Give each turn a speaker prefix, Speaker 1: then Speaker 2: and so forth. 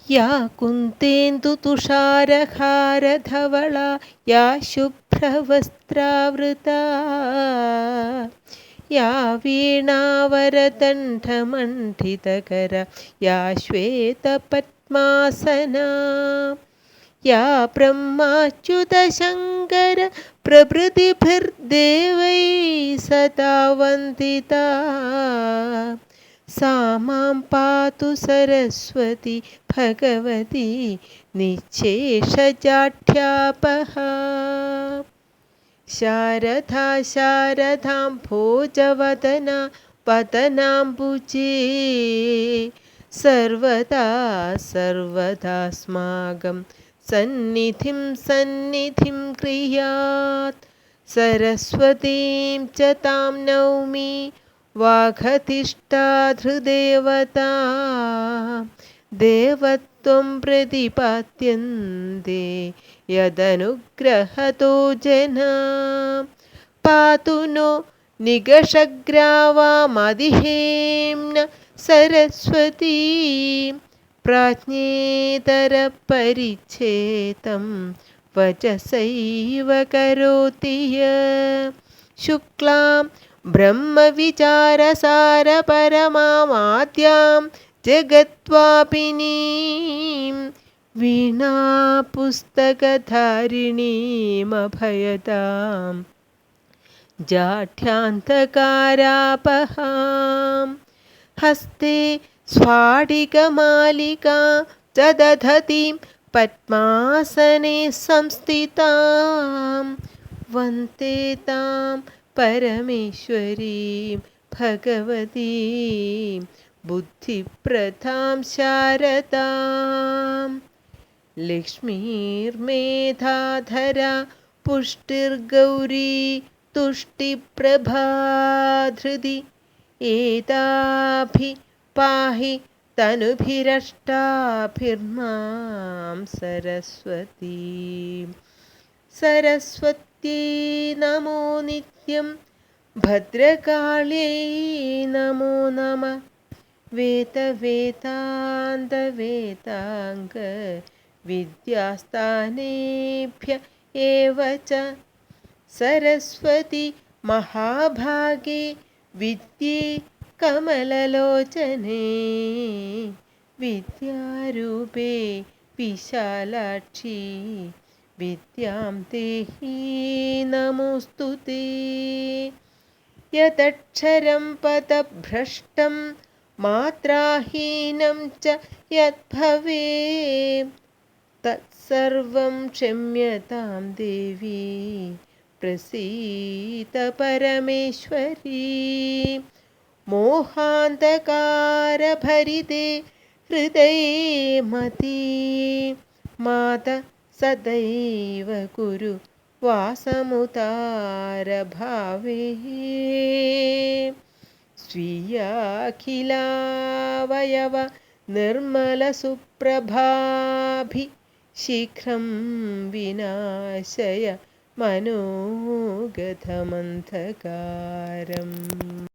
Speaker 1: या कुन्तेन्दुतुषारहारधवला या शुभ्रवस्त्रावृता या वीणावरदण्डमण्डितकरा या श्वेतपद्मासना या ब्रह्माच्युतशङ्कर प्रभृतिभिर्देवैः सदा वन्दिता सा मां पातु सरस्वती भगवती निःशेषजाड्यापहा। शारदा शारदां भोजवदना वदनाम्बुजे सर्वदा सर्वदास्माकं सन्निधिं क्रियात्। सरस्वतीं च तां नौमि वागधिष्ठाधृदेवता देवत्वं प्रतिपाद्यन्ते यदनुग्रहतो जना। पातु नो निगषग्रावामधिहेम्न सरस्वती प्राज्ञेतरपरिच्छेदं वचसैव करोति शुक्लां ब्रह्मविचारसारपरमाद्यां जगद्वापिनीं वीणापुस्तकधारिणीमभयतां जाढ्यान्धकारापहां। हस्ते स्फाटिकमालिकां च दधतीं पद्मासने संस्थितां वन्दे तां परमेश्वरीं भगवतीं बुद्धिप्रदां शारदाम्। लक्ष्मीर्मेधाधरा पुष्टिर्गौरी तुष्टिप्रभा धृति एताभि पाहि तनुभिरष्टाभिर्मां सरस्वतीं। सरस्वत्यै नमो नित्यं भद्रकाल्यै नमो नमः। वेदान्त विद्यास्थानेभ्य एव च सरस्वती महाभागे विद्ये कमललोचने विद्यारूपे विशालाक्षी विद्यां देहि नमोऽस्तु ते। यदक्षरं पदभ्रष्टं मात्राहीनं च यद्भवेत् तत्सर्वं क्षम्यतां देवी प्रसीद परमेश्वरी। मोहान्धकारभरिते हृदये मती मात सदैव कुरु वासमुदारभावे। स्वीयाखिलावयव निर्मलसुप्रभाभि शीघ्रं विनाशय मनोगतमन्धकारम्।